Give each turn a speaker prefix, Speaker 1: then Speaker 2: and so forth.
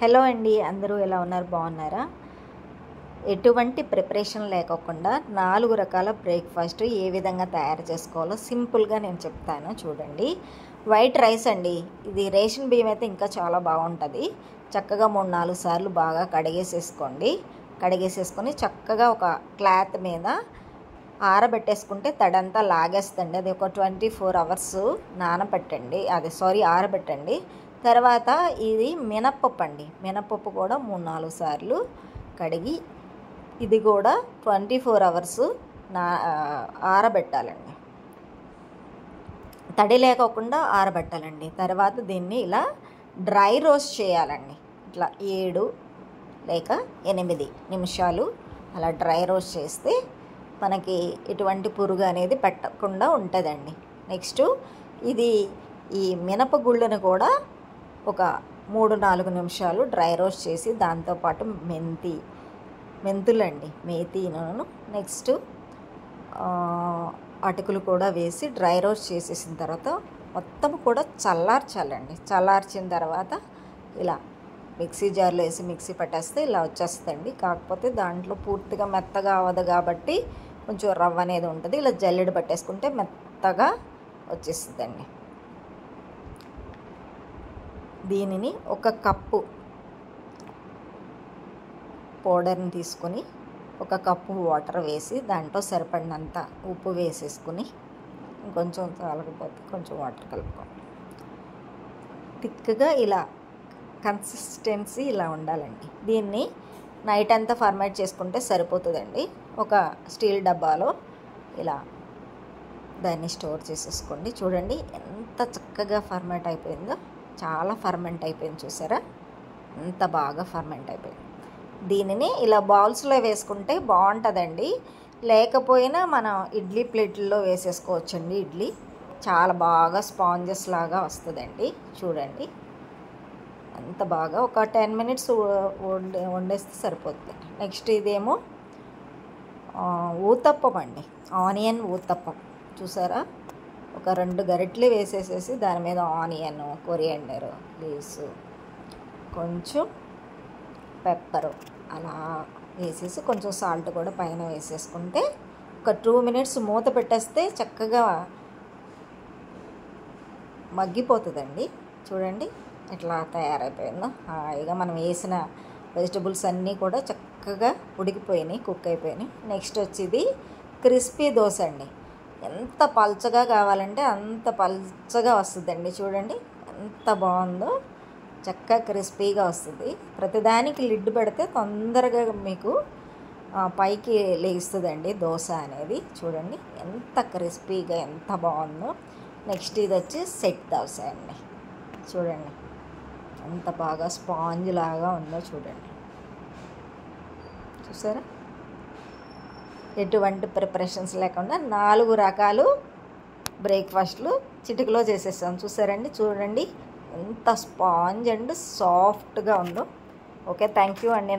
Speaker 1: Hello అండి, అందరూ ఎలా ఉన్నారు? బాగున్నారా? ఎటువంటి ప్రిపరేషన్ లేకోకుండా 4 రకాల బ్రేక్ఫాస్ట్ ఏ విధంగా తయారు చేసుకోవాలో సింపుల్గా నేను చెప్తాను చూడండి. వైట్ రైస్ అండి, ఇది రేషన్ బియ్యం అయితే ఇంకా చాలా బాగుంటుంది. చక్కగా 3-4 సార్లు బాగా కడిగేసేసుకొని చక్కగా ఒక క్లాత్ మీద ఆరబెట్టేసుకుంటే తడంతా లాగేస్తుంది. అది ఒక 24 అవర్స్ ఆరబెట్టండి. తర్వాత ఇది మినప్పప్పు అండి, మినప్పప్పు కూడా 3-4 సార్లు కడిగి ఇది కూడా 24 అవర్స్ ఆరబెట్టాలండి. తడి లేకోకుండా ఆరబెట్టాలండి. తర్వాత దీన్ని ఇలా డ్రై రోస్ట్ చేయాలండి. ఇట్లా 7 లేక 8 నిమిషాలు అలా డ్రై రోస్ట్ చేస్తే మనకి ఎటువంటి పురుగు అనేది పెట్టకుండా ఉంటుందండి. నెక్స్ట్ ఈ మినపగుళ్ళను కూడా ఒక 3-4 నిమిషాలు డ్రై రోస్ట్ చేసి దాంతోపాటు మెంతులండి, మేతిను నెక్స్ట్ అటుకులు కూడా వేసి డ్రై రోస్ట్ చేసేసిన తర్వాత మొత్తం కూడా చల్లార్చాలండి. చల్లార్చిన తర్వాత ఇలా మిక్సీ జార్లో వేసి మిక్సీ పట్టేస్తే ఇలా వచ్చేస్తుందండి. కాకపోతే దాంట్లో పూర్తిగా మెత్తగా అవ్వదు కాబట్టి కొంచెం రవ్వ అనేది ఉంటుంది. ఇలా జల్లెడ పట్టేసుకుంటే మెత్తగా వచ్చేస్తుందండి. దీనిని ఒక కప్పు పౌడర్ని తీసుకొని ఒక కప్పు వాటర్ వేసి దాంట్లో సరిపడినంత ఉప్పు వేసేసుకుని కొంచెం చాలకపోతే కొంచెం వాటర్ కలుపుకోండి. థిక్గా ఇలా కన్సిస్టెన్సీ ఇలా ఉండాలండి. దీన్ని నైట్ అంతా ఫర్మెంట్ చేసుకుంటే సరిపోతుందండి. ఒక స్టీల్ డబ్బాలో ఇలా దాన్ని స్టోర్ చేసేసుకోండి. చూడండి ఎంత చక్కగా ఫర్మెంట్ అయిపోయిందో, చాలా ఫర్మెంట్ అయిపోయింది. చూసారా ఎంత బాగా ఫర్మెంట్ అయిపోయింది. దీనిని ఇలా బౌల్స్లో వేసుకుంటే బాగుంటుందండి. లేకపోయినా మనం ఇడ్లీ ప్లేట్లలో వేసేసుకోవచ్చండి. ఇడ్లీ చాలా బాగా స్పాంజెస్ లాగా వస్తుందండి. చూడండి అంత బాగా ఒక 10 మినిట్స్ వండేస్తే సరిపోతుంది. నెక్స్ట్ ఇదేమో ఊతప్పం అండి, ఆనియన్ ఊతప్పం. చూసారా ఒక 2 గరిటెలు వేసేసేసి దాని మీద ఆనియన్, కొరియాండర్ లీవ్స్, కొంచెం పెప్పరు అలా వేసేసి కొంచెం సాల్ట్ కూడా పైన వేసేసుకుంటే ఒక 2 మినిట్స్ మూత పెట్టేస్తే చక్కగా మగ్గిపోతుందండి. చూడండి ఎట్లా తయారైపోయిందో. హాయిగా మనం వేసిన వెజిటబుల్స్ అన్నీ కూడా చక్కగా ఉడికిపోయినాయి, కుక్ అయిపోయినాయి. నెక్స్ట్ వచ్చేది క్రిస్పీ దోశ అండి. ఎంత పల్చగా కావాలంటే అంత పల్చగా వస్తుందండి. చూడండి ఎంత బాగుందో, చక్కగా క్రిస్పీగా వస్తుంది. ప్రతిదానికి లిడ్ పెడితే తొందరగా మీకు పైకి లేస్తుందండి దోశ అనేది. చూడండి ఎంత క్రిస్పీగా ఎంత బాగుందో. నెక్స్ట్ ఇది వచ్చి సెట్ దోశ అండి. చూడండి ఎంత బాగా స్పాంజ్ లాగా ఉందో చూడండి. చూసారా ఎటువంటి ప్రిపరేషన్స్ లేకుండా 4 రకాలు బ్రేక్ఫాస్ట్లు చిటికలో చేసేసాం. చూసారండి చూడండి ఎంత స్పాంజ్ అండ్ సాఫ్ట్గా ఉందో. ఓకే, థ్యాంక్ యూ అండి.